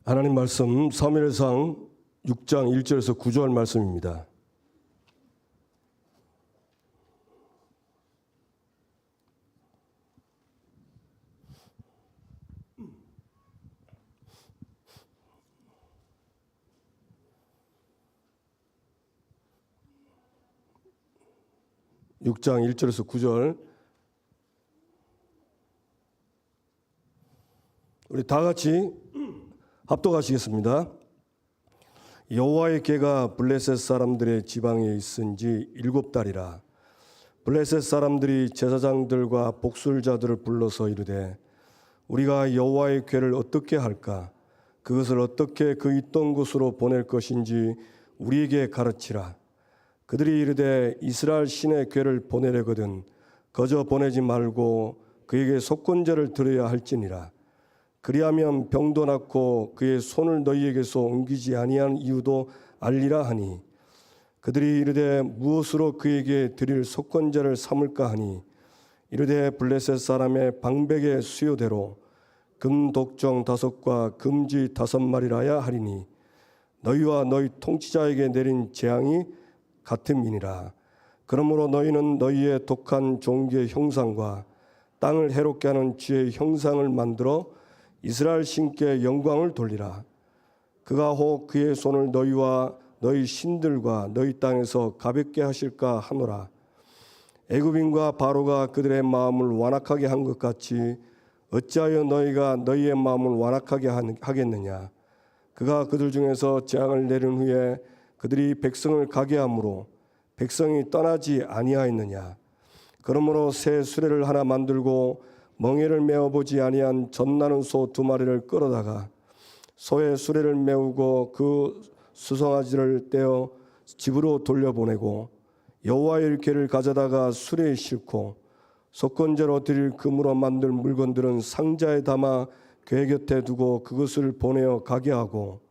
하나님 말씀 사무엘상 6장 1절에서 9절 말씀입니다. (6장 1절에서 9절) 우리 다 같이 합독하시겠습니다. 여호와의 궤가 블레셋 사람들의 지방에 있은 지 7달이라. 블레셋 사람들이 제사장들과 복술자들을 불러서 이르되 우리가 여호와의 궤를 어떻게 할까? 그것을 어떻게 그 있던 곳으로 보낼 것인지 우리에게 가르치라. 그들이 이르되 이스라엘 신의 궤를 보내려거든 거저 보내지 말고 그에게 속건제를 드려야 할지니라. 그리하면 병도 낫고 그의 손을 너희에게서 옮기지 아니한 이유도 알리라 하니, 그들이 이르되 무엇으로 그에게 드릴 속건제를 삼을까 하니, 이르되 블레셋 사람의 방백의 수요대로 금 독정 5과 금지 5마리라야 하리니 너희와 너희 통치자에게 내린 재앙이 같음이니라. 그러므로 너희는 너희의 독한 종기의 형상과 땅을 해롭게 하는 쥐의 형상을 만들어 이스라엘 신께 영광을 돌리라. 그가 혹 그의 손을 너희와 너희 신들과 너희 땅에서 가볍게 하실까 하노라. 애굽인과 바로가 그들의 마음을 완악하게 한 것 같이 어찌하여 너희가 너희의 마음을 완악하게 하겠느냐. 그가 그들 중에서 재앙을 내린 후에 그들이 백성을 가게 함으로 백성이 떠나지 아니하였느냐. 그러므로 새 수레를 하나 만들고 멍에를 메어보지 아니한 젖나는 소 2마리를 끌어다가 소의 수레를 메우고 그 수송아지를 떼어 집으로 돌려보내고 여호와의 궤를 가져다가 수레에 싣고 속건제로 드릴 금으로 만든 물건들은 상자에 담아 궤 곁에 두고 그것을 보내어 가게 하고,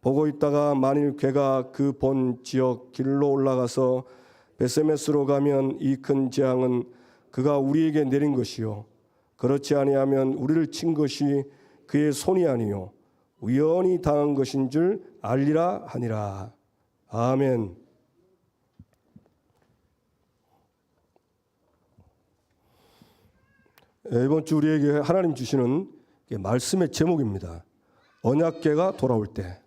보고 있다가 만일 궤가 그 본 지역 길로 올라가서 베세메스로 가면 이 큰 재앙은 그가 우리에게 내린 것이요 그렇지 아니하면 우리를 친 것이 그의 손이 아니요 우연히 당한 것인 줄 알리라 하니라. 아멘. 이번 주 우리에게 하나님 주시는 말씀의 제목입니다. 언약궤가 돌아올 때.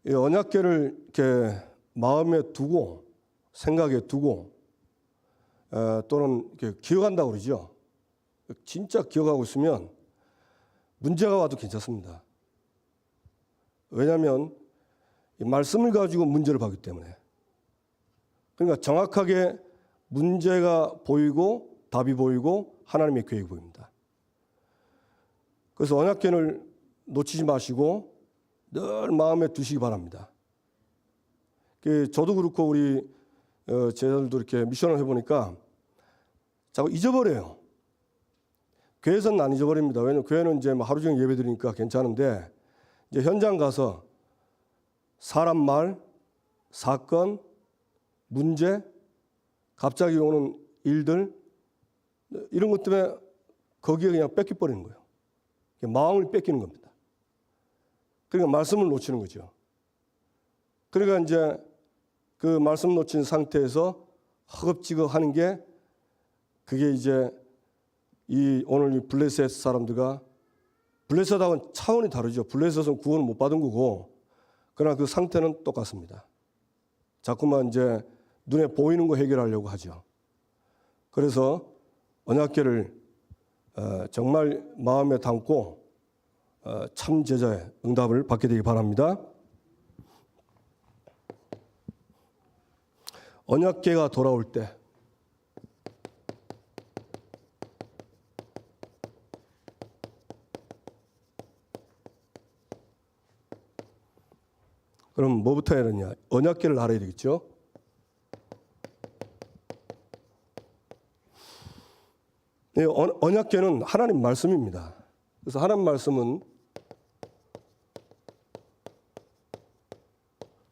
이 언약궤를 이렇게 마음에 두고 생각에 두고 또는 이렇게 기억한다고 그러죠. 진짜 기억하고 있으면 문제가 와도 괜찮습니다. 왜냐하면 이 말씀을 가지고 문제를 봤기 때문에. 그러니까 정확하게 문제가 보이고 답이 보이고 하나님의 계획이 보입니다. 그래서 언약궤를 놓치지 마시고 늘 마음에 두시기 바랍니다. 저도 그렇고 우리 제자들도 이렇게 미션을 해보니까 자꾸 잊어버려요. 교회에서는 안 잊어버립니다. 왜냐하면 교회는 이제 하루 종일 예배 드리니까 괜찮은데, 이제 현장 가서 사람 말, 사건, 문제, 갑자기 오는 일들, 이런 것 때문에 거기에 그냥 뺏겨버리는 거예요. 마음을 뺏기는 겁니다. 그러니까 말씀을 놓치는 거죠. 그러니까 이제 그 말씀 놓친 상태에서 허겁지겁 하는 게, 그게 이제 오늘 이 블레셋 사람들과, 블레셋하고는 차원이 다르죠. 블레셋은 구원을 못 받은 거고, 그러나 그 상태는 똑같습니다. 자꾸만 이제 눈에 보이는 거 해결하려고 하죠. 그래서 언약궤를 정말 마음에 담고 참 제자의 응답을 받게 되기 바랍니다. 언약궤가 돌아올 때, 그럼 뭐부터 해야 되냐? 언약궤를 알아야 되겠죠. 언약궤는 하나님 말씀입니다. 그래서 하나님 말씀은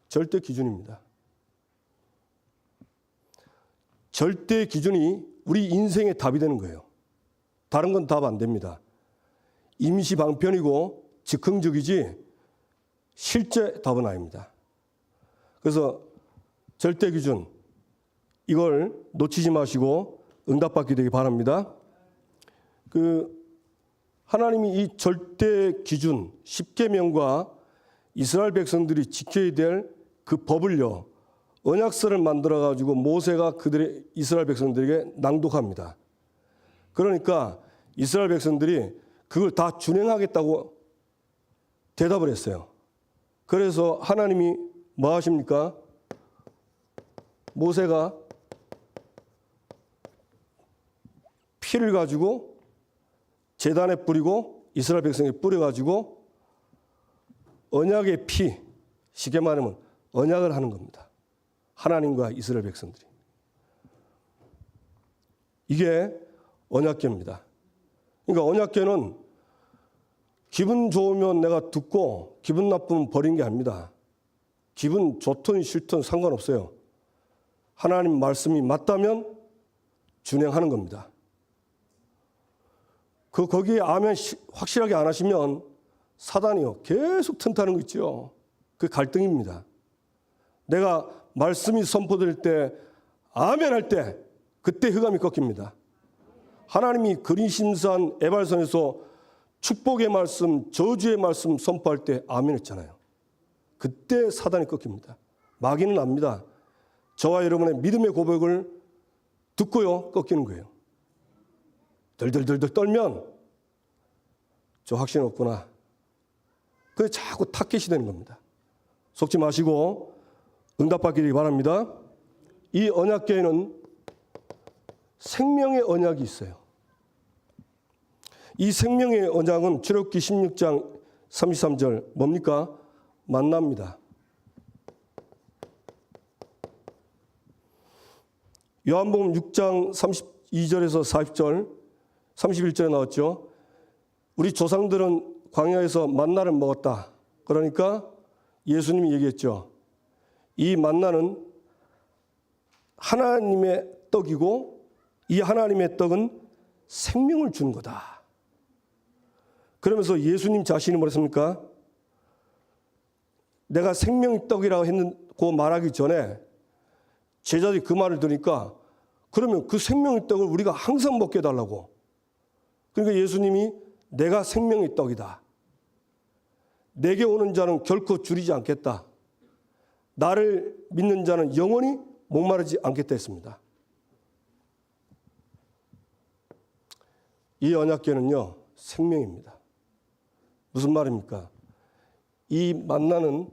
절대 기준입니다. 절대 기준이 우리 인생의 답이 되는 거예요. 다른 건 답 안 됩니다. 임시 방편이고 즉흥적이지 실제 답은 아닙니다. 그래서 절대 기준 이걸 놓치지 마시고 응답받게 되기 바랍니다. 하나님이 이 절대 기준 10계명과 이스라엘 백성들이 지켜야 될 그 법을요, 언약서를 만들어 가지고 모세가 그들의 이스라엘 백성들에게 낭독합니다. 그러니까 이스라엘 백성들이 그걸 다 준행하겠다고 대답을 했어요. 그래서 하나님이 뭐 하십니까? 모세가 피를 가지고 제단에 뿌리고 이스라엘 백성에 뿌려가지고 언약의 피, 쉽게 말하면 언약을 하는 겁니다. 하나님과 이스라엘 백성들이. 이게 언약궤입니다. 그러니까 언약궤는 기분 좋으면 내가 듣고 기분 나쁘면 버린 게 아닙니다. 기분 좋든 싫든 상관없어요. 하나님 말씀이 맞다면 준행하는 겁니다. 거기에 아멘 확실하게 안 하시면 사단이요 계속 튼타는 거 있죠. 그 갈등입니다. 내가 말씀이 선포될 때 아멘 할 때 그때 흑암이 꺾입니다. 하나님이 그리심산 에발선에서 축복의 말씀, 저주의 말씀 선포할 때 아멘 했잖아요. 그때 사단이 꺾입니다. 마귀는 압니다. 저와 여러분의 믿음의 고백을 듣고요 꺾이는 거예요. 덜덜덜덜 떨면 저 확신 없구나. 그게 자꾸 타켓이 되는 겁니다. 속지 마시고 응답받기를 바랍니다. 이 언약궤에는 생명의 언약이 있어요. 이 생명의 언약은 출애굽기 16장 33절 뭡니까? 만나입니다. 요한복음 6장 32절에서 40절, 31절에 나왔죠. 우리 조상들은 광야에서 만나를 먹었다. 그러니까 예수님이 얘기했죠. 이 만나는 하나님의 떡이고 이 하나님의 떡은 생명을 주는 거다. 그러면서 예수님 자신이 뭐랬습니까? 내가 생명의 떡이라고 했고 말하기 전에 제자들이 그 말을 들으니까 그러면 그 생명의 떡을 우리가 항상 먹게 해달라고. 그러니까 예수님이 내가 생명의 떡이다. 내게 오는 자는 결코 줄이지 않겠다. 나를 믿는 자는 영원히 목마르지 않겠다 했습니다. 이 언약궤는요 생명입니다. 무슨 말입니까? 이 만나는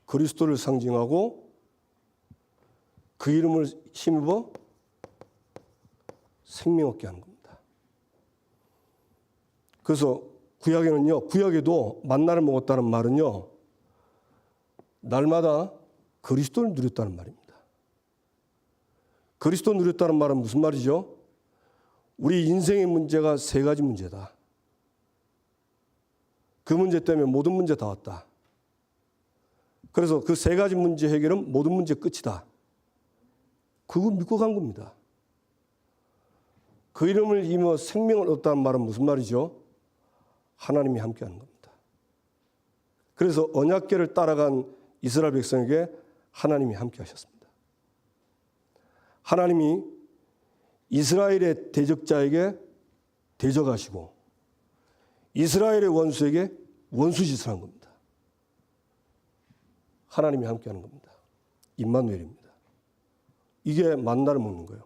그리스도를 상징하고 그 이름을 힘입어 생명 얻게 하는 겁니다. 그래서 구약에도 만나를 먹었다는 말은요 날마다 그리스도를 누렸다는 말입니다. 그리스도 누렸다는 말은 무슨 말이죠? 우리 인생의 문제가 세 가지 문제다. 그 문제 때문에 모든 문제 다 왔다. 그래서 그 세 가지 문제 해결은 모든 문제 끝이다. 그거 믿고 간 겁니다. 그 이름을 입어 생명을 얻었다는 말은 무슨 말이죠? 하나님이 함께하는 겁니다. 그래서 언약궤를 따라간 이스라엘 백성에게 하나님이 함께하셨습니다. 하나님이 이스라엘의 대적자에게 대적하시고 이스라엘의 원수에게 원수짓을 한 겁니다. 하나님이 함께하는 겁니다. 임마누엘입니다. 이게 만나를 먹는 거예요.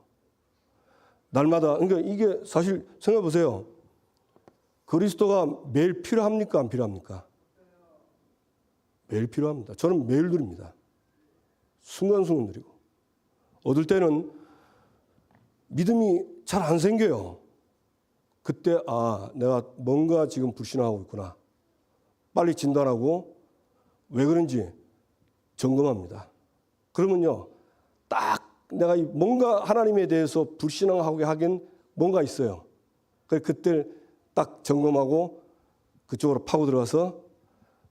날마다 그러니까 이게 사실 생각해 보세요. 그리스도가 매일 필요합니까? 안 필요합니까? 매일 필요합니다. 저는 매일 누립니다. 순간순간 누리고. 어떨 때는 믿음이 잘 안 생겨요. 그때 내가 뭔가 지금 불신하고 있구나. 빨리 진단하고 왜 그런지 점검합니다. 그러면요. 딱 내가 뭔가 하나님에 대해서 불신하게 하긴 뭔가 있어요. 그때 딱 점검하고 그쪽으로 파고 들어가서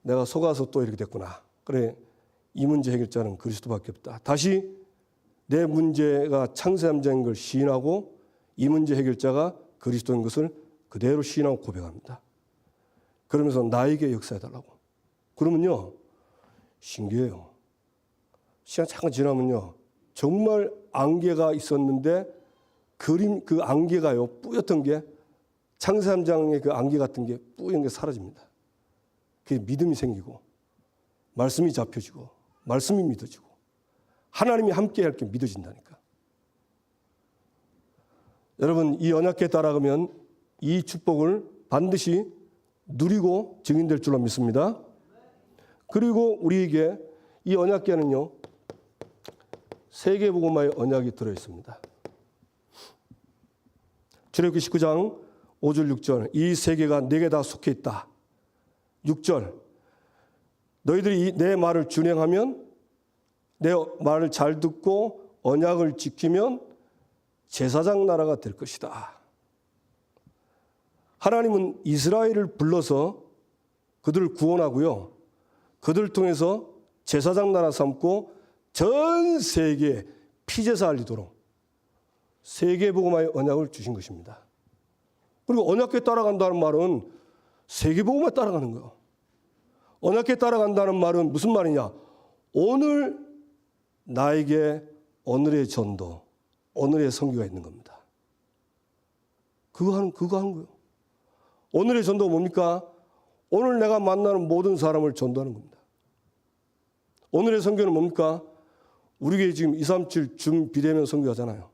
내가 속아서 또 이렇게 됐구나. 그래, 이 문제 해결자는 그리스도밖에 없다. 다시 내 문제가 창세함자인 걸 시인하고 이 문제 해결자가 그리스도인 것을 그대로 시인하고 고백합니다. 그러면서 나에게 역사해달라고. 그러면요, 신기해요. 시간 잠깐 지나면요, 정말 안개가 있었는데 그 안개가요, 뿌옇던 게 창세함장의 그 안개 같은 게 뿌연 게 사라집니다. 그게 믿음이 생기고 말씀이 잡혀지고 말씀이 믿어지고 하나님이 함께 할 게 믿어진다니까. 여러분, 이 언약궤에 따라가면 이 축복을 반드시 누리고 증인될 줄로 믿습니다. 그리고 우리에게 이 언약궤는요, 세계복음화의 언약이 들어있습니다. 출애굽기 19장 5절 6절 이 세계가 내게 다 속해 있다. 6절 너희들이 내 말을 준행하면 내 말을 잘 듣고 언약을 지키면 제사장 나라가 될 것이다. 하나님은 이스라엘을 불러서 그들을 구원하고요, 그들을 통해서 제사장 나라 삼고 전 세계에 피제사 알리도록 세계복음화의 언약을 주신 것입니다. 그리고 언약궤에 따라간다는 말은 세계복음화에 따라가는 거예요. 언약궤에 따라간다는 말은 무슨 말이냐? 오늘 나에게 오늘의 전도, 오늘의 선교가 있는 겁니다. 그거 하는 거예요. 오늘의 전도가 뭡니까? 오늘 내가 만나는 모든 사람을 전도하는 겁니다. 오늘의 선교는 뭡니까? 우리에게 지금 237 준비대면 선교하잖아요.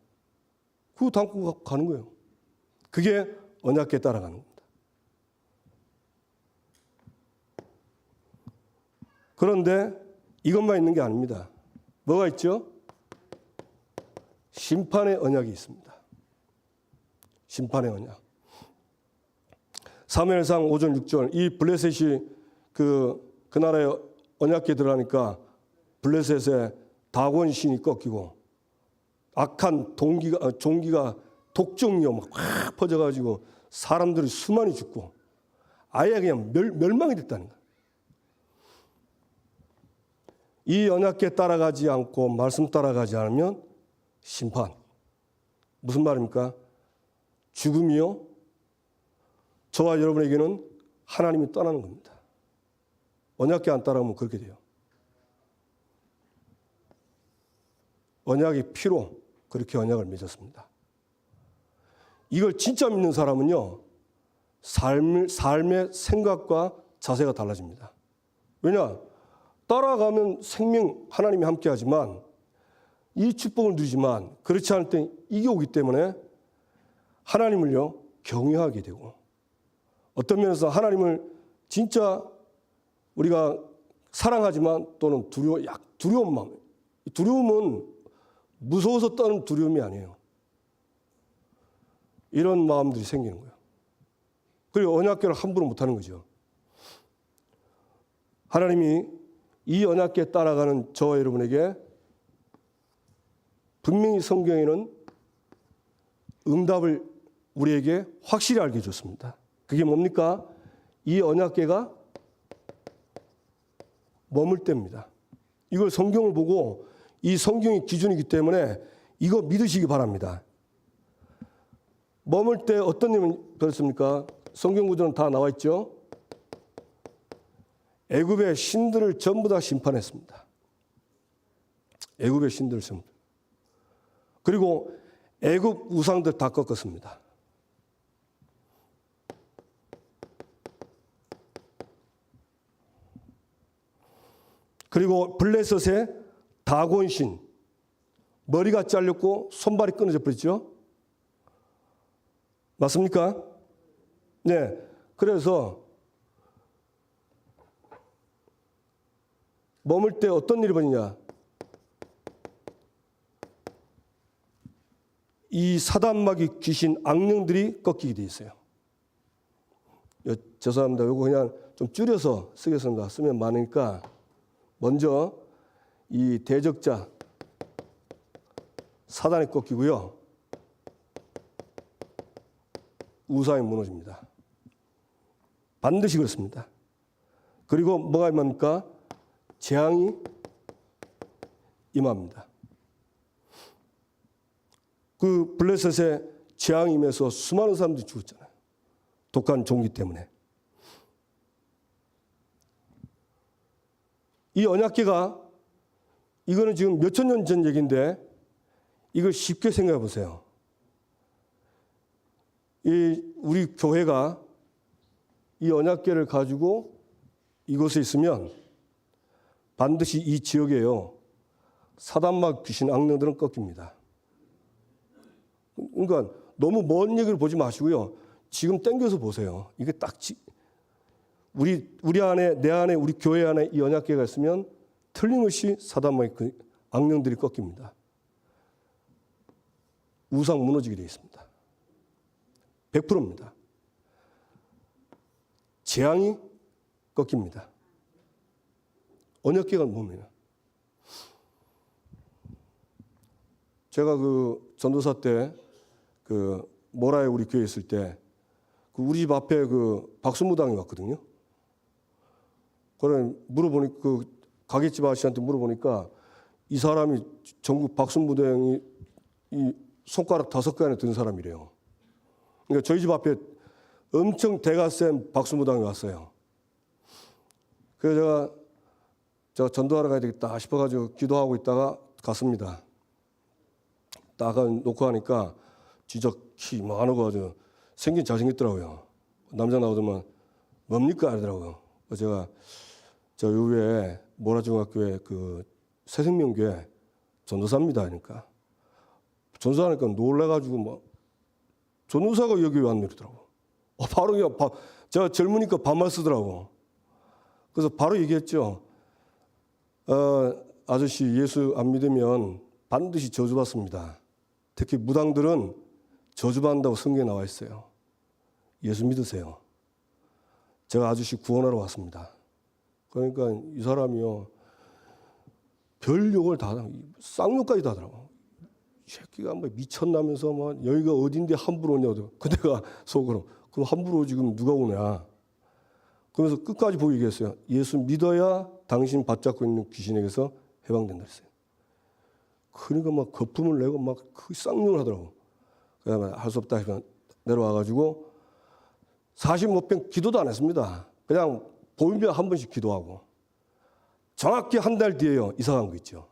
그거 담고 가는 거예요. 그게 언약궤에 따라가는 겁니다. 그런데 이것만 있는 게 아닙니다. 뭐가 있죠? 심판의 언약이 있습니다. 심판의 언약. 사무엘상 5절 6절 이 블레셋이 그 나라의 언약궤에 들어가니까 블레셋의 다곤 신이 꺾이고 악한 종기가 독종이요 막 확 퍼져가지고 사람들이 수많이 죽고 아예 그냥 멸망이 됐다는 거예요. 이 언약궤에 따라가지 않고 말씀 따라가지 않으면 심판. 무슨 말입니까? 죽음이요. 저와 여러분에게는 하나님이 떠나는 겁니다. 언약궤 안 따라가면 그렇게 돼요. 언약의 피로 그렇게 언약을 맺었습니다. 이걸 진짜 믿는 사람은요, 삶의 생각과 자세가 달라집니다. 왜냐? 따라가면 생명 하나님이 함께 하지만 이 축복을 누리지만 그렇지 않을 때 이게 오기 때문에 하나님을요, 경외하게 되고 어떤 면에서 하나님을 진짜 우리가 사랑하지만 또는 두려운 마음. 두려움은 무서워서 떠는 두려움이 아니에요. 이런 마음들이 생기는 거예요. 그리고 언약궤를 함부로 못하는 거죠. 하나님이 이 언약궤에 따라가는 저와 여러분에게 분명히 성경에는 응답을 우리에게 확실히 알게 해줬습니다. 그게 뭡니까? 이 언약궤가 머물 때입니다. 이걸 성경을 보고 이 성경이 기준이기 때문에 이거 믿으시기 바랍니다. 머물 때 어떤 일이 그렇습니까? 성경 구조는 다 나와 있죠. 애굽의 신들을 전부 다 심판했습니다. 애굽의 신들을 전부. 그리고 애굽 우상들 다 꺾었습니다. 그리고 블레셋의 다곤신 머리가 잘렸고 손발이 끊어져 버렸죠. 맞습니까? 네. 그래서 머물 때 어떤 일이 벌이냐? 이 사단마귀 귀신 악령들이 꺾이게 돼 있어요. 죄송합니다. 이거 그냥 좀 줄여서 쓰겠습니다. 쓰면 많으니까 먼저 이 대적자 사단이 꺾이고요. 우상이 무너집니다. 반드시 그렇습니다. 그리고 뭐가 임합니까? 재앙이 임합니다. 그 블레셋의 재앙이 임해서 수많은 사람들이 죽었잖아요. 독한 종기 때문에. 이 언약궤가 이거는 지금 몇천 년 전 얘기인데 이걸 쉽게 생각해 보세요. 우리 교회가 이 언약궤를 가지고 이곳에 있으면 반드시 이 지역에요. 사단막 귀신 악령들은 꺾입니다. 그러니까 너무 먼 얘기를 보지 마시고요. 지금 땡겨서 보세요. 이게 딱 우리 안에, 내 안에, 우리 교회 안에 이 언약궤가 있으면 틀림없이 사단막 악령들이 꺾입니다. 우상 무너지게 되어 있습니다. 100%입니다. 재앙이 꺾입니다. 언약궤가 뭡니까? 제가 그 전도사 때 그 모라에 우리 교회 있을 때 그 우리 집 앞에 그 박수무당이 왔거든요. 그래 물어보니까 그 가게집 아저씨한테 물어보니까 이 사람이 전국 박수무당이 이 손가락 5개 안에 든 사람이래요. 그러니까 저희 집 앞에 엄청 대가 센 박수무당이 왔어요. 그래서 제가 전도하러 가야 되겠다 싶어가지고 기도하고 있다가 갔습니다. 딱 놓고 하니까 진짜 키 많고 아주 생긴 잘생겼더라고요. 남자 나오더만 뭡니까 하더라고요. 제가 저 요에 모라중학교에 그 새생명교회 전도사입니다. 그러니까 전도사니까 놀래가지고 막 전도사가 여기 왔네 그러더라고. 바로 그냥 제가 젊으니까 반말 쓰더라고. 그래서 바로 얘기했죠. 아저씨 예수 안 믿으면 반드시 저주받습니다. 특히 무당들은 저주받는다고 성경에 나와 있어요. 예수 믿으세요. 제가 아저씨 구원하러 왔습니다. 그러니까 이 사람이요. 별 욕을 다 쌍욕까지 다 하더라고. 이 새끼가 뭐 미쳤나면서 막 여기가 어딘데 함부로 오냐고. 그 내가 속으로 그럼 함부로 지금 누가 오냐. 그러면서 끝까지 보고 얘기했어요. 예수 믿어야 당신 받잡고 있는 귀신에게서 해방된다 했어요. 그러니까 막 거품을 내고 막 그 쌍욕을 하더라고. 그다음에 할 수 없다 해서 내려와가지고 45편 기도도 안 했습니다. 그냥 보이면 한 번씩 기도하고 정확히 한 달 뒤에요. 이사 간 거 있죠.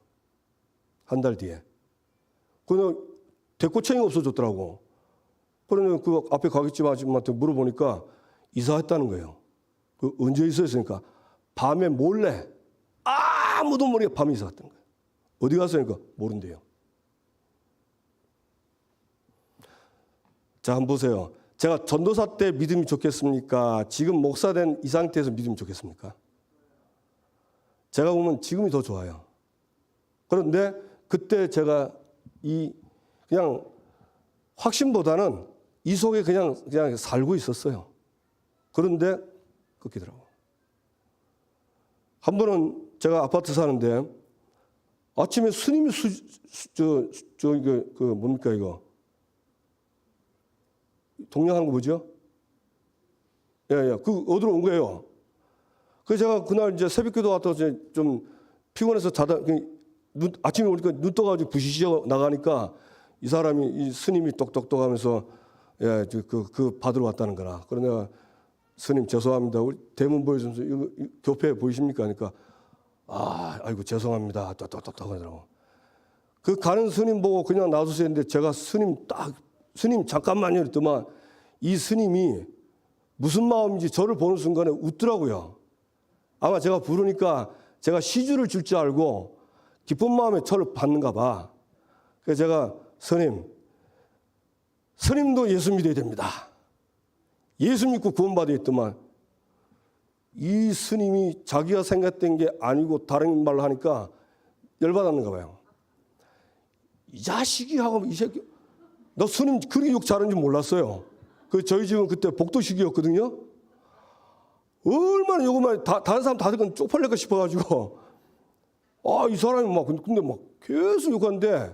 한 달 뒤에. 그냥 대꼬챙이가 없어졌더라고. 그러면 그 앞에 가게집 아줌마한테 물어보니까 이사했다는 거예요. 그 언제 이사했으니까 밤에 몰래 아무도 모르게 밤에 이사 갔던 거예요. 어디 갔으니까 모른대요. 자, 한번 보세요. 제가 전도사 때 믿음이 좋겠습니까? 지금 목사 된 이 상태에서 믿음이 좋겠습니까? 제가 보면 지금이 더 좋아요. 그런데 그때 제가 그냥 확신보다는 이 속에 그냥 살고 있었어요. 그런데 꺾이더라고. 한 번은 제가 아파트 사는데 아침에 스님이 뭡니까 이거? 동양하는 거 뭐죠? 예. 그 어디로 온 거예요? 그래서 제가 그날 이제 새벽기도 왔다 좀 피곤해서 자다 아침에 오니까 눈 떠가지고 부시시어 나가니까 이 사람이 이 스님이 똑똑똑 하면서 예, 그 받으러 왔다는 거라. 그러나 내가 스님 죄송합니다. 우리 대문 보여주면서 이거 교패 보이십니까? 하니까 아이고 죄송합니다. 똑똑똑 하더라고. 그 가는 스님 보고 그냥 놔두세요 했는데 제가 스님 잠깐만요 이랬더만 이 스님이 무슨 마음인지 저를 보는 순간에 웃더라고요. 아마 제가 부르니까 제가 시주를 줄 줄 알고 기쁜 마음에 저를 받는가 봐. 그래서 제가 스님도 예수 믿어야 됩니다. 예수 믿고 구원받아야 했더만 이 스님이 자기가 생각된 게 아니고 다른 말로 하니까 열받았는가 봐요. 이 자식이 하고 이 새끼 너 스님 그렇게 욕 잘하는 줄 몰랐어요. 저희 집은 그때 복도식이었거든요. 얼마나 욕을 다른 사람 다 듣고 쪽팔릴까 싶어가지고 이 사람이 근데 계속 욕하는데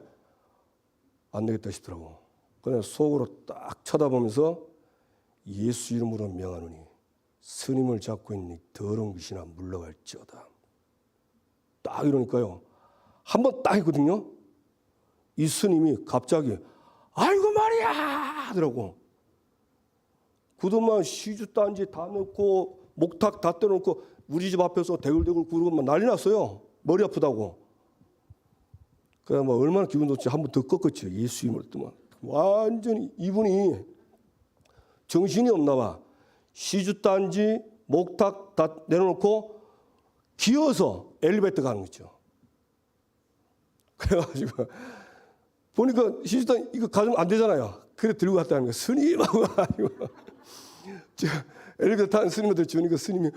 안 되겠다 싶더라고. 그냥 속으로 딱 쳐다보면서 예수 이름으로 명하노니 스님을 잡고 있는 더러운 귀신아 물러갈지어다. 딱 이러니까요. 한번 딱 했거든요. 이 스님이 갑자기 아이고 말이야 하더라고. 그동안 시주단지 다 넣고 목탁 다 떼놓고 우리 집 앞에서 대굴대굴 구르고 막 난리 났어요. 머리 아프다고. 그래 뭐 얼마나 기분 좋지. 한번 더 꺾었죠. 예수 이름으로 뜨면 완전히 이분이 정신이 없나 봐. 시주단지 목탁 다 내려놓고 기어서 엘리베이터 가는 거죠. 그래가지고 보니까 시주단 이거 가지면 안 되잖아요. 그래 들고 갔다는 거예요. 스님하고 가지고 엘리베이터 타는 스님한테 주니까 스님이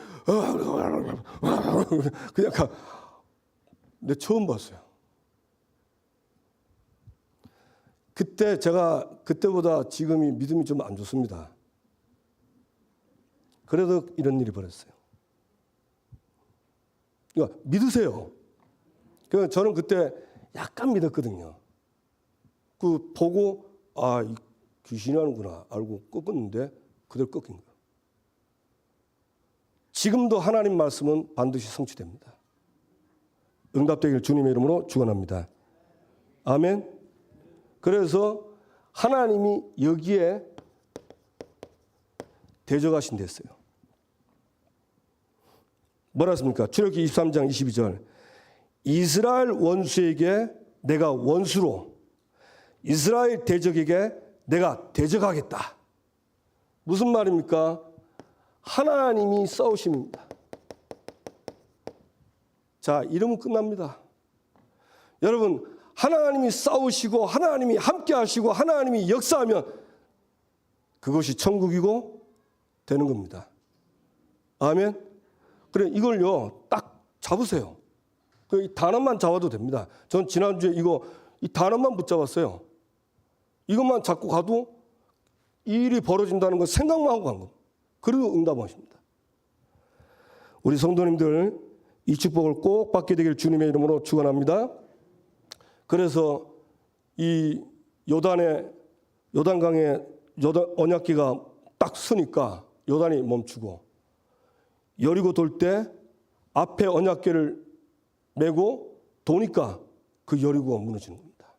그냥 가. 근데 처음 봤어요. 그때 제가 그때보다 지금이 믿음이 좀 안 좋습니다. 그래도 이런 일이 벌어졌어요. 그러니까 믿으세요. 그러니까 저는 그때 약간 믿었거든요. 그 보고 아, 이 귀신이 하는구나 알고 꺾었는데 그대로 꺾인 거예요. 지금도 하나님 말씀은 반드시 성취됩니다. 응답되길 주님의 이름으로 축원합니다. 아멘. 그래서 하나님이 여기에 대적하신 데 있어요. 뭐라 했습니까? 출애굽기 23장 22절. 이스라엘 원수에게 내가 원수로 이스라엘 대적에게 내가 대적하겠다. 무슨 말입니까? 하나님이 싸우심입니다. 자, 이러면 끝납니다. 여러분, 하나님이 싸우시고 하나님이 함께 하시고 하나님이 역사하면 그것이 천국이고 되는 겁니다. 아멘. 그래 이걸요 딱 잡으세요. 이 단어만 잡아도 됩니다. 전 지난주에 이 단어만 붙잡았어요. 이것만 잡고 가도 이 일이 벌어진다는 거 생각만 하고 간 겁니다. 그리고 응답하십니다. 우리 성도님들 이 축복을 꼭 받게 되길 주님의 이름으로 축원합니다. 그래서 이 요단강에 언약궤가 딱 서니까 요단이 멈추고 여리고 돌 때 앞에 언약궤를 메고 도니까 그 여리고가 무너지는 겁니다.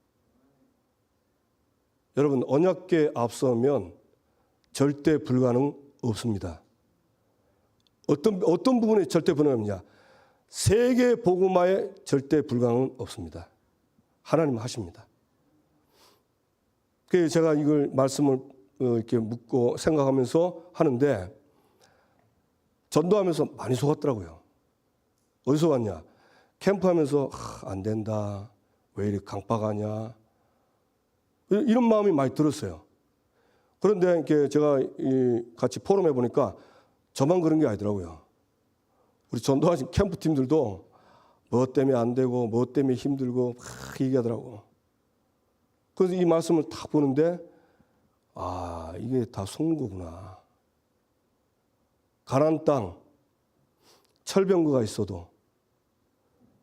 여러분 언약궤 앞서면 절대 불가능 없습니다. 어떤 부분에 절대 불가능하냐? 세계 복음화에 절대 불가능은 없습니다. 하나님 하십니다. 그래서 제가 이걸 말씀을 이렇게 묻고 생각하면서 하는데 전도하면서 많이 속았더라고요. 어디서 왔냐? 캠프하면서 안 된다. 왜 이렇게 강박하냐? 이런 마음이 많이 들었어요. 그런데 이렇게 제가 같이 포럼해 보니까 저만 그런 게 아니더라고요. 우리 전도하신 캠프 팀들도 뭐 때문에 안 되고 뭐 때문에 힘들고 막 얘기하더라고. 그래서 이 말씀을 딱 보는데 아 이게 다 속는 거구나. 가나안 땅 철병거가 있어도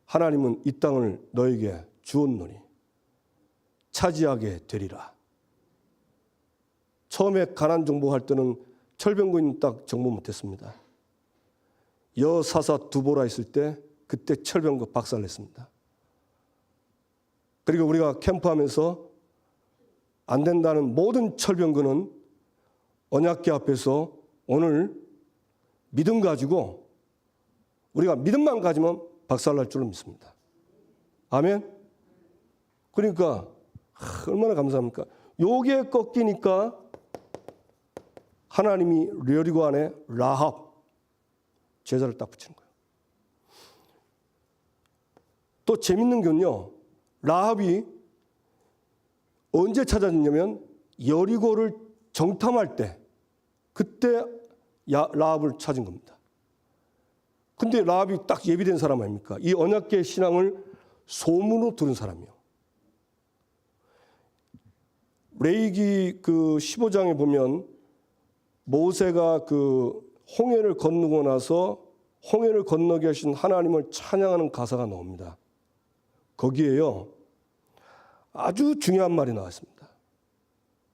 하나님은 이 땅을 너에게 주었노니 차지하게 되리라. 처음에 가나안 정복할 때는 철병거 있는 땅 정복 못했습니다. 여사사 두보라 있을 때 그때 철병거 박살냈습니다. 그리고 우리가 캠프하면서 안 된다는 모든 철병거는 언약궤 앞에서 오늘 믿음 가지고 우리가 믿음만 가지면 박살날 줄로 믿습니다. 아멘. 그러니까 얼마나 감사합니까? 요게 꺾이니까 하나님이 여리고 안에 라합 제자를 딱 붙이는 거예요. 또 재밌는 건요. 라합이 언제 찾아졌냐면 여리고를 정탐할 때 그때 라합을 찾은 겁니다. 근데 라합이 딱 예비된 사람 아닙니까? 이 언약궤 신앙을 소문으로 들은 사람이요. 레위기 그 15장에 보면 모세가 그 홍해를 건너고 나서 홍해를 건너게 하신 하나님을 찬양하는 가사가 나옵니다. 거기에요. 아주 중요한 말이 나왔습니다.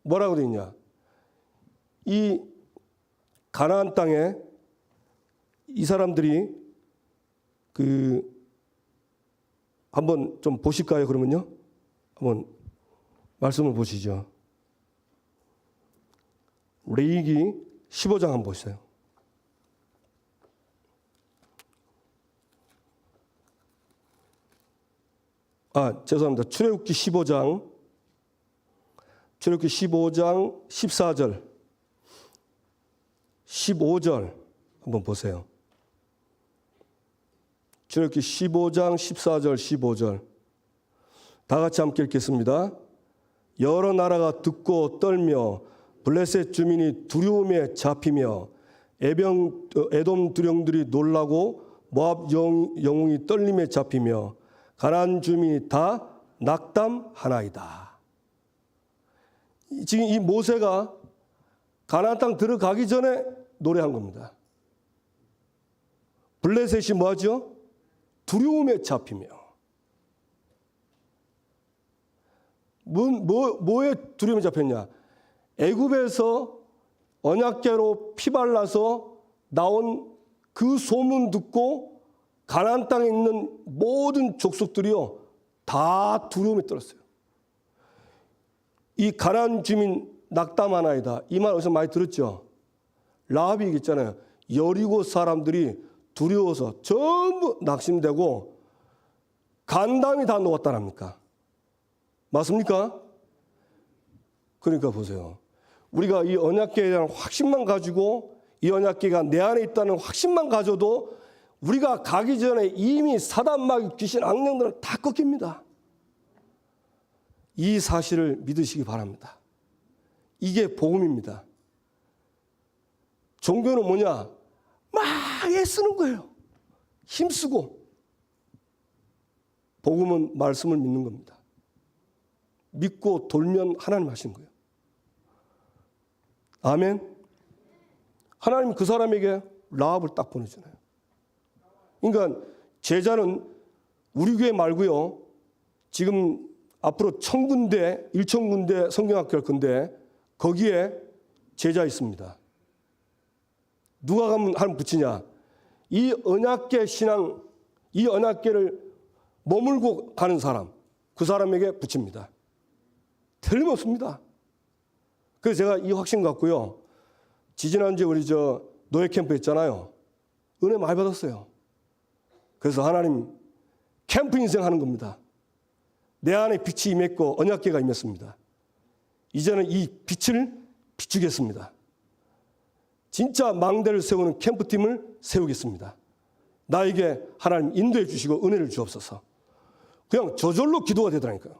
뭐라고 되어 있냐? 이 가나안 땅에 이 사람들이 한번 좀 보실까요? 그러면요. 한번 말씀을 보시죠. 레위기 15장 한번 보세요. 죄송합니다. 출애굽기 15장 14절 15절 한번 보세요. 출애굽기 15장 14절 15절 다 같이 함께 읽겠습니다. 여러 나라가 듣고 떨며 블레셋 주민이 두려움에 잡히며 에돔 두령들이 놀라고 모압 영웅이 떨림에 잡히며 가나안 주민이 다 낙담하나이다. 지금 이 모세가 가나안 땅 들어가기 전에 노래한 겁니다. 블레셋이 뭐하죠? 두려움에 잡히며. 뭐에 두려움에 잡혔냐? 애굽에서 언약궤로 피 발라서 나온 그 소문 듣고 가나안 땅에 있는 모든 족속들이요 다 두려움에 떨었어요. 이 가나안 주민 낙담하나이다. 이 말 어디서 많이 들었죠? 라합이 얘기했잖아요. 여리고 사람들이 두려워서 전부 낙심되고 간담이 다 녹았다랍니까? 맞습니까? 그러니까 보세요. 우리가 이 언약궤에 대한 확신만 가지고 이 언약궤가 내 안에 있다는 확신만 가져도 우리가 가기 전에 이미 사단 마귀 귀신 악령들은 다 꺾입니다. 이 사실을 믿으시기 바랍니다. 이게 복음입니다. 종교는 뭐냐? 막 애쓰는 거예요. 힘쓰고. 복음은 말씀을 믿는 겁니다. 믿고 돌면 하나님 하신 거예요. 아멘. 하나님 그 사람에게 라합을 딱 보내잖아요. 그러니까 제자는 우리 교회 말고요. 지금 앞으로 1000군데, 1000군데 성경학교 할 건데 거기에 제자 있습니다. 누가 가면 하나님 붙이냐? 이 언약궤 신앙, 이 언약궤를 머물고 가는 사람, 그 사람에게 붙입니다. 틀림없습니다. 그래서 제가 이 확신 갖고요. 지지난주에 우리 노예 캠프 했잖아요. 은혜 많이 받았어요. 그래서 하나님 캠프 인생 하는 겁니다. 내 안에 빛이 임했고 언약궤가 임했습니다. 이제는 이 빛을 비추겠습니다. 진짜 망대를 세우는 캠프팀을 세우겠습니다. 나에게 하나님 인도해 주시고 은혜를 주옵소서. 그냥 저절로 기도가 되더라니까요.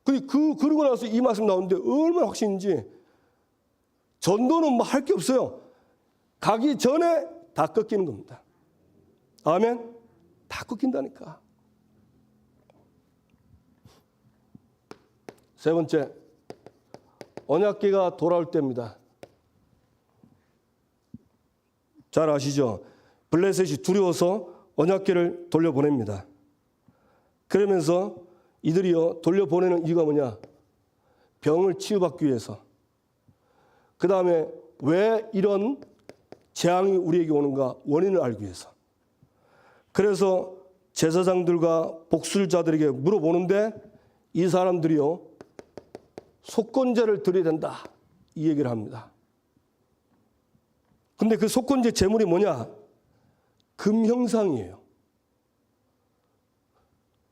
그러고 나서 이 말씀 나오는데 얼마나 확신인지 전도는 뭐 할 게 없어요. 가기 전에 다 꺾이는 겁니다. 아멘? 다 꺾인다니까. 세 번째, 언약궤가 돌아올 때입니다. 잘 아시죠? 블레셋이 두려워서 언약궤를 돌려보냅니다. 그러면서 이들이요 돌려보내는 이유가 뭐냐? 병을 치유받기 위해서. 그 다음에 왜 이런 재앙이 우리에게 오는가? 원인을 알기 위해서. 그래서 제사장들과 복술자들에게 물어보는데 이 사람들이요 속건제를 드려야 된다 이 얘기를 합니다. 근데 그 속건제 제물이 뭐냐? 금 형상이에요.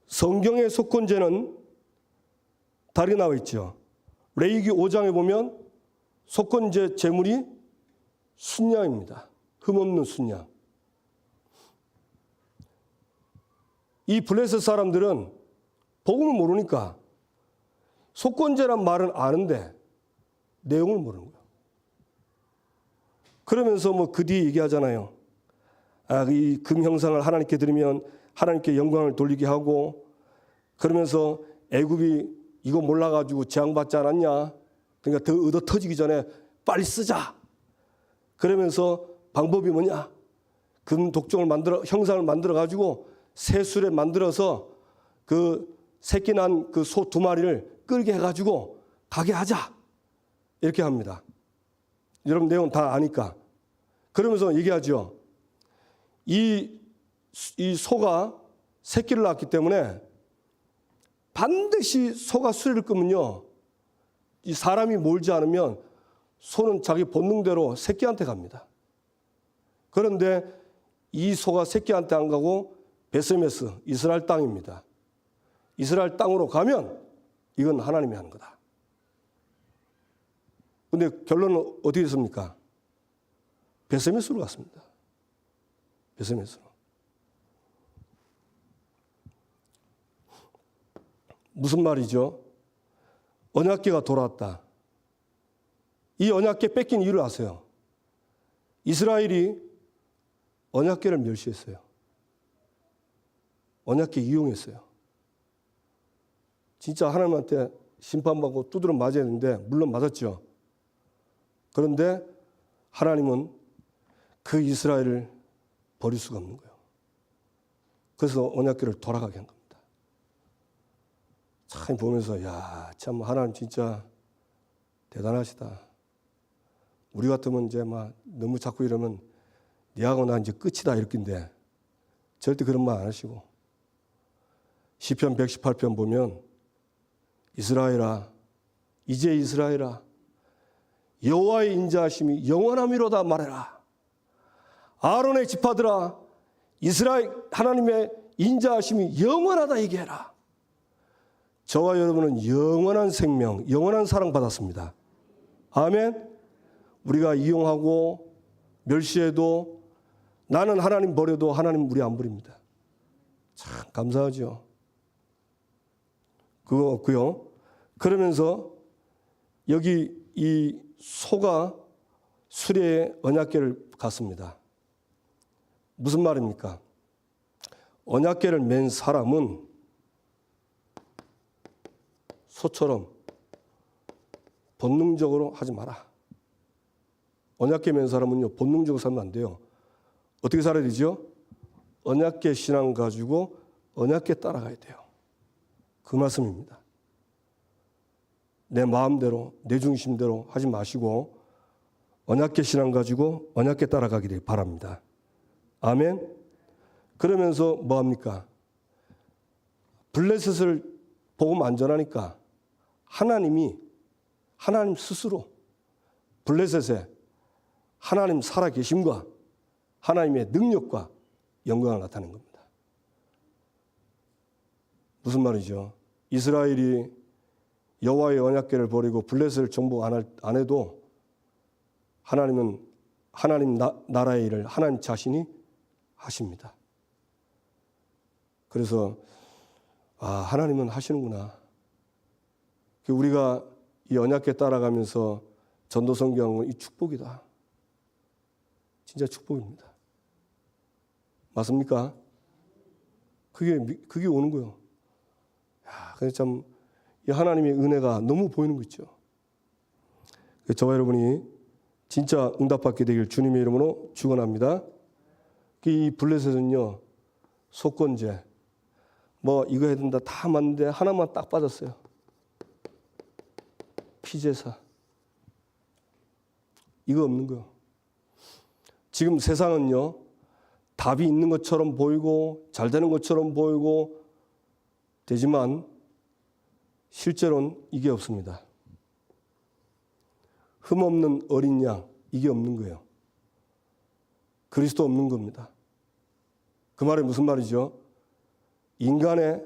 성경의 속건제는 다르게 나와 있죠. 레위기 5장에 보면 속건제 제물이 순양입니다. 흠없는 순양. 이 블레셋 사람들은 복음을 모르니까 속건제란 말은 아는데 내용을 모르는 거예요. 그러면서 뭐 그 뒤에 얘기하잖아요. 이 금 형상을 하나님께 드리면 하나님께 영광을 돌리게 하고 그러면서 애굽이 이거 몰라가지고 재앙받지 않았냐. 그러니까 더 얻어 터지기 전에 빨리 쓰자. 그러면서 방법이 뭐냐. 금 독종을 형상을 만들어가지고 새술에 만들어서 그 새끼 난 그 소 2마리를 끌게 해가지고 가게 하자. 이렇게 합니다. 여러분 내용 다 아니까. 그러면서 얘기하죠. 이 소가 새끼를 낳았기 때문에 반드시 소가 수레를 끄면요, 이 사람이 몰지 않으면 소는 자기 본능대로 새끼한테 갑니다. 그런데 이 소가 새끼한테 안 가고 베스메스, 이스라엘 땅입니다. 이스라엘 땅으로 가면 이건 하나님이 하는 거다. 근데 결론은 어떻게 됐습니까? 베스메스로 갔습니다. 베스메스로. 무슨 말이죠? 언약궤가 돌아왔다. 이 언약궤 뺏긴 이유를 아세요? 이스라엘이 언약궤를 멸시했어요. 언약궤 이용했어요. 진짜 하나님한테 심판받고 두드러 맞아야 했는데 물론 맞았죠. 그런데 하나님은 그 이스라엘을 버릴 수가 없는 거예요. 그래서 언약궤를 돌아가게 한 겁니다. 참 보면서 야, 참 하나님 진짜 대단하시다. 우리 같으면 이제 막 너무 자꾸 이러면 니하고 나 이제 끝이다 이렇게인데 절대 그런 말 안 하시고 시편 118편 보면 이스라엘아 이제 이스라엘아 여호와의 인자하심이 영원함이로다 말해라. 아론의 지파들아 이스라엘 하나님의 인자하심이 영원하다 얘기해라. 저와 여러분은 영원한 생명, 영원한 사랑 받았습니다. 아멘. 우리가 이용하고 멸시해도 나는 하나님 버려도 하나님 우리 안 버립니다. 참 감사하죠. 그거 없고요. 그러면서 여기 이 소가 수레의 언약궤를 갔습니다. 무슨 말입니까? 언약궤를 맨 사람은 소처럼 본능적으로 하지 마라. 언약궤 맨 사람은요, 본능적으로 살면 안 돼요. 어떻게 살아야 되죠? 언약궤 신앙 가지고 언약궤 따라가야 돼요. 그 말씀입니다. 내 마음대로, 내 중심대로 하지 마시고 언약궤 신앙 가지고 언약궤 따라가기를 바랍니다. 아멘. 그러면서 뭐 합니까? 블레셋을 복음 안전하니까 하나님 스스로 블레셋에 하나님 살아계심과 하나님의 능력과 영광을 나타낸 겁니다. 무슨 말이죠? 이스라엘이 여호와의 언약궤를 버리고 블레셋을 정복 안 해도 하나님은 하나님 나라의 일을 하나님 자신이 하십니다. 그래서 하나님은 하시는구나. 우리가 이 언약궤 따라가면서 전도 선교하는 이 축복이다. 진짜 축복입니다. 맞습니까? 그게 오는 거예요. 그래서 참 이 하나님의 은혜가 너무 보이는 거 있죠. 저와 여러분이 진짜 응답받게 되길 주님의 이름으로 축원합니다. 이 블레셋은요, 속건제 뭐 이거 해야 된다 다 맞는데 하나만 딱 빠졌어요. 피제사. 이거 없는 거예요. 지금 세상은요, 답이 있는 것처럼 보이고 잘 되는 것처럼 보이고 되지만 실제로는 이게 없습니다. 흠없는 어린 양, 이게 없는 거예요. 그리스도 없는 겁니다. 그 말이 무슨 말이죠? 인간의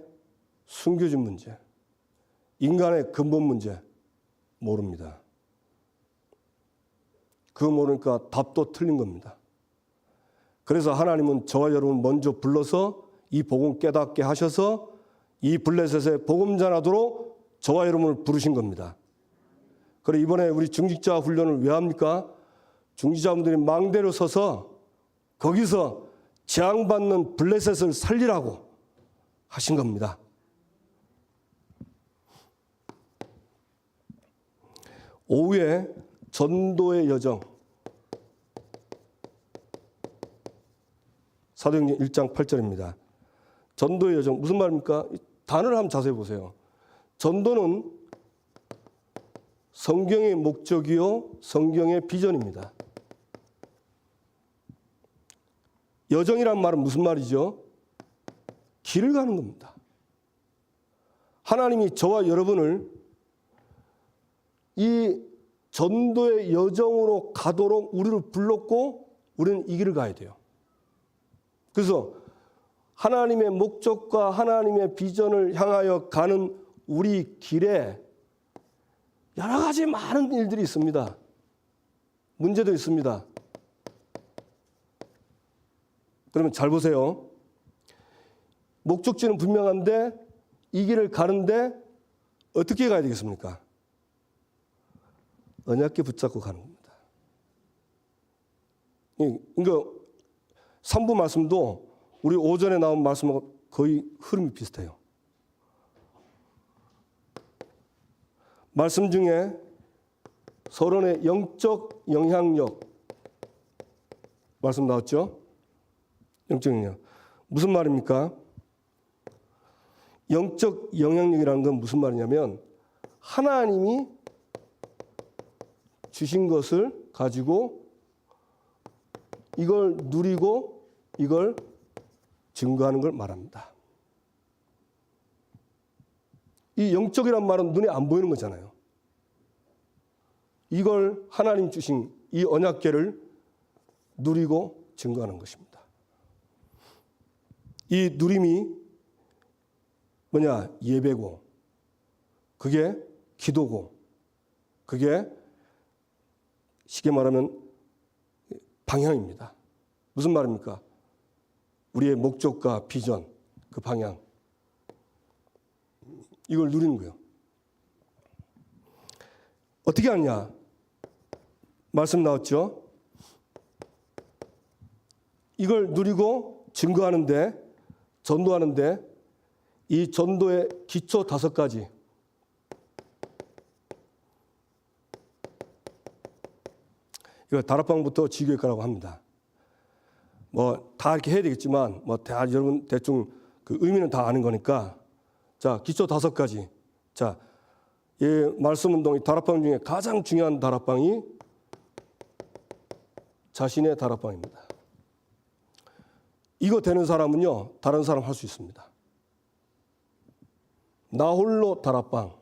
숨겨진 문제, 인간의 근본 문제 모릅니다. 그거 모르니까 답도 틀린 겁니다. 그래서 하나님은 저와 여러분 먼저 불러서 이 복음 깨닫게 하셔서 이 블레셋의 복음전하도록 저와 여러분을 부르신 겁니다. 그리고 이번에 우리 중직자 훈련을 왜 합니까? 중직자분들이 망대로 서서 거기서 재앙받는 블레셋을 살리라고 하신 겁니다. 오후에 전도의 여정, 사도행전 1장 8절입니다. 전도의 여정 무슨 말입니까? 단어를 한번 자세히 보세요. 전도는 성경의 목적이요 성경의 비전입니다. 여정이란 말은 무슨 말이죠? 길을 가는 겁니다. 하나님이 저와 여러분을 이 전도의 여정으로 가도록 우리를 불렀고 우리는 이 길을 가야 돼요. 그래서 하나님의 목적과 하나님의 비전을 향하여 가는 우리 길에 여러 가지 많은 일들이 있습니다. 문제도 있습니다. 그러면 잘 보세요. 목적지는 분명한데 이 길을 가는데 어떻게 가야 되겠습니까? 언약궤 붙잡고 가는 겁니다. 그러니까 3부 말씀도 우리 오전에 나온 말씀하고 거의 흐름이 비슷해요. 말씀 중에 서론의 영적 영향력 말씀 나왔죠? 영적 영향력. 무슨 말입니까? 영적 영향력이라는 건 무슨 말이냐면 하나님이 주신 것을 가지고 이걸 누리고 이걸 증거하는 걸 말합니다. 이 영적이란 말은 눈에 안 보이는 거잖아요. 이걸 하나님 주신 이 언약궤를 누리고 증거하는 것입니다. 이 누림이 뭐냐? 예배고, 그게 기도고, 그게 쉽게 말하면 방향입니다. 무슨 말입니까? 우리의 목적과 비전, 그 방향. 이걸 누리는 거예요. 어떻게 하냐? 말씀 나왔죠? 이걸 누리고 증거하는데, 전도하는데 이 전도의 기초 5가지. 이거 다락방부터 지교육과라고 합니다. 뭐 다 이렇게 해야 되겠지만 뭐 다 여러분 대충 그 의미는 다 아는 거니까 자 기초 5가지. 자, 이 말씀 운동이 다락방 중에 가장 중요한 다락방이 자신의 다락방입니다. 이거 되는 사람은요 다른 사람 할 수 있습니다. 나 홀로 다락방.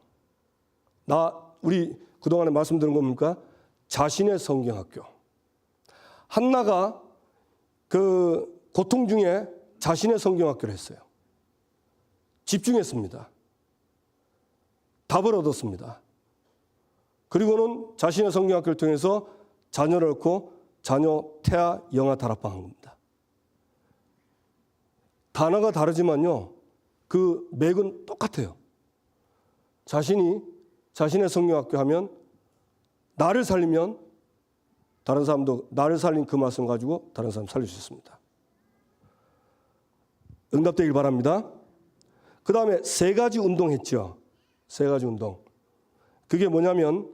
우리 그동안에 말씀드린 겁니까? 자신의 성경학교. 한나가 그 고통 중에 자신의 성경학교를 했어요. 집중했습니다. 답을 얻었습니다. 그리고는 자신의 성경학교를 통해서 자녀를 얻고 자녀 태아 영아 다락방 한 겁니다. 단어가 다르지만요. 그 맥은 똑같아요. 자신이 자신의 성경학교 하면 나를 살리면 다른 사람도 나를 살린 그 말씀 가지고 다른 사람 살릴 수 있습니다. 응답되길 바랍니다. 그 다음에 3가지 운동했죠. 3가지 운동. 그게 뭐냐면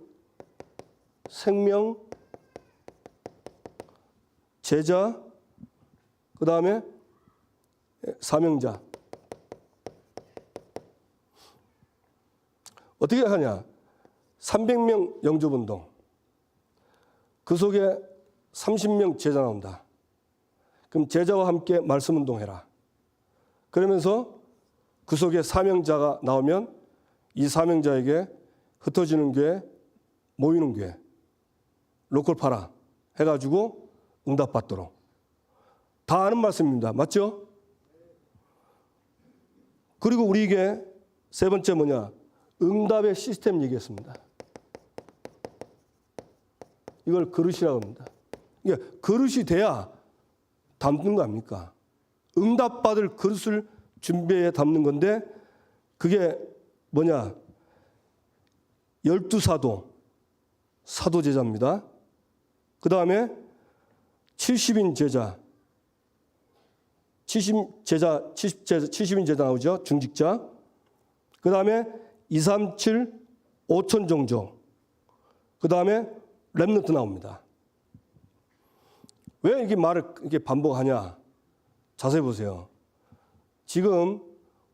생명, 제자, 그 다음에 사명자. 어떻게 하냐? 300명 영접운동. 그 속에 30명 제자 나온다. 그럼 제자와 함께 말씀운동해라. 그러면서 그 속에 사명자가 나오면 이 사명자에게 흩어지는 교회, 모이는 교회, 로컬 파라 해가지고 응답받도록. 다 아는 말씀입니다. 맞죠? 그리고 우리에게 3번째 뭐냐? 응답의 시스템 얘기했습니다. 이걸 그릇이라고 합니다. 그러니까 그릇이 돼야 담는 거 아닙니까? 응답받을 그릇을 준비해 담는 건데 그게 뭐냐? 12사도, 사도 제자입니다. 그 다음에 70인 제자, 70인 제자 나오죠? 중직자. 그 다음에 237, 5천 종족. 그 다음에 렘넌트 나옵니다. 왜 이렇게 말을 이렇게 반복하냐? 자세히 보세요. 지금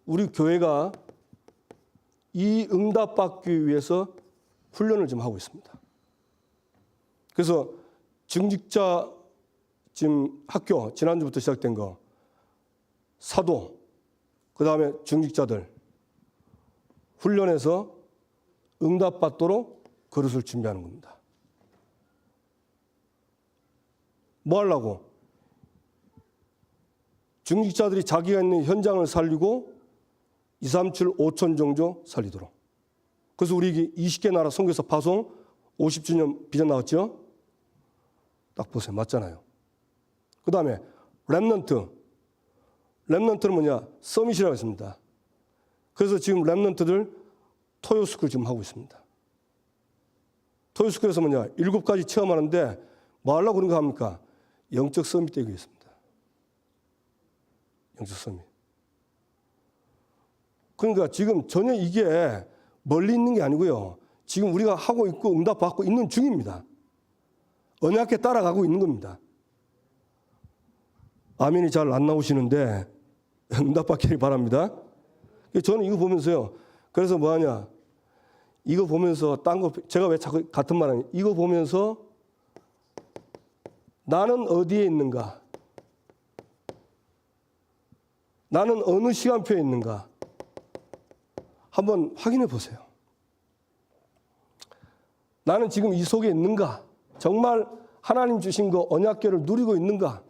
우리 교회가 이 응답받기 위해서 훈련을 좀 하고 있습니다. 그래서 중직자 지금 학교 지난주부터 시작된 거 사도 그다음에 중직자들 훈련해서 응답받도록 그릇을 준비하는 겁니다. 뭐 하려고? 중직자들이 자기가 있는 현장을 살리고 237, 5천 종족 살리도록. 그래서 우리 20개 나라 선교사 파송 50주년 비전 나왔죠? 딱 보세요. 맞잖아요. 그 다음에 렘넌트. 렘넌트는 뭐냐? 서밋이라고 했습니다. 그래서 지금 렘넌트들 토요스쿨 지금 하고 있습니다. 토요스쿨에서 뭐냐? 7가지 체험하는데 뭐 하려고 그런 거 합니까? 영적 서밋 되기 위해서입니다. 영적 서밋. 그러니까 지금 전혀 이게 멀리 있는 게 아니고요. 지금 우리가 하고 있고 응답받고 있는 중입니다. 언약에 따라가고 있는 겁니다. 아멘이 잘 안 나오시는데 응답받기를 바랍니다. 저는 이거 보면서요. 그래서 뭐 하냐. 이거 보면서 딴 거 제가 왜 자꾸 같은 말 하냐. 이거 보면서 나는 어디에 있는가? 나는 어느 시간표에 있는가? 한번 확인해 보세요. 나는 지금 이 속에 있는가? 정말 하나님 주신 그 언약궤를 누리고 있는가?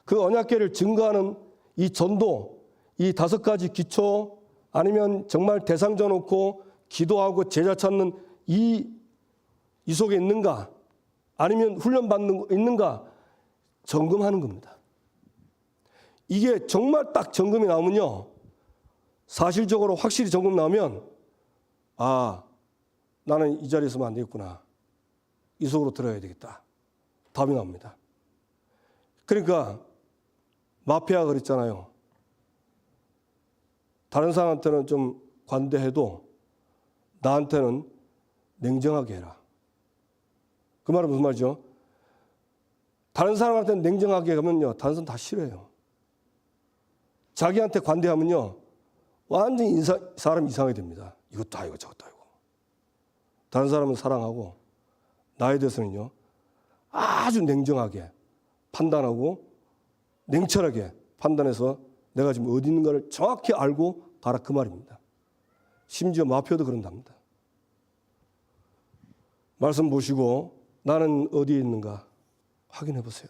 그 언약궤를 증거하는 이 전도, 이 5가지 기초 아니면 정말 대상 져놓고 기도하고 제자 찾는 이 속에 있는가? 아니면 훈련받는 거 있는가? 점검하는 겁니다. 이게 정말 딱 점검이 나오면요. 사실적으로 확실히 점검 나오면 아, 나는 이 자리에 있으면 안 되겠구나. 이 속으로 들어야 되겠다. 답이 나옵니다. 그러니까 마피아가 그랬잖아요. 다른 사람한테는 좀 관대해도 나한테는 냉정하게 해라. 그 말은 무슨 말이죠? 다른 사람한테는 냉정하게 하면요. 다른 사람 다 싫어해요. 자기한테 관대하면요. 완전히 사람 이상하게 됩니다. 이것도 아니고 저것도 아니고. 다른 사람은 사랑하고 나에 대해서는요. 아주 냉정하게 판단하고 냉철하게 판단해서 내가 지금 어디 있는가를 정확히 알고 가라 그 말입니다. 심지어 마피아도 그런답니다. 말씀 보시고 나는 어디에 있는가 확인해 보세요.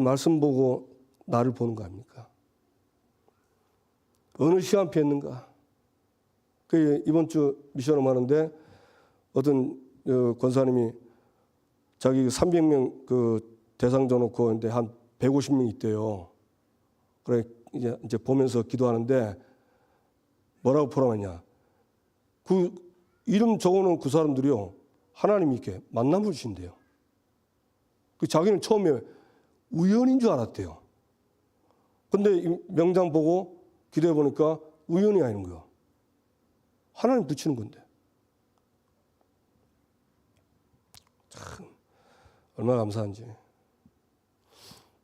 말씀 보고 나를 보는 거 아닙니까? 어느 시간표에 있는가? 이번 주 미션을 하는데 어떤 권사님이 자기 300명 그 대상 줘놓고 근데 한 150명 있대요. 그래 이제 보면서 기도하는데 뭐라고 포럼하냐? 그 이름 적어놓은 그 사람들이요 하나님이 이렇게 만남을 주신대요. 그 자기는 처음에 우연인 줄 알았대요. 근데 이 명장 보고 기도해 보니까 우연이 아닌 거예요. 하나님 붙이는 건데. 참 얼마나 감사한지.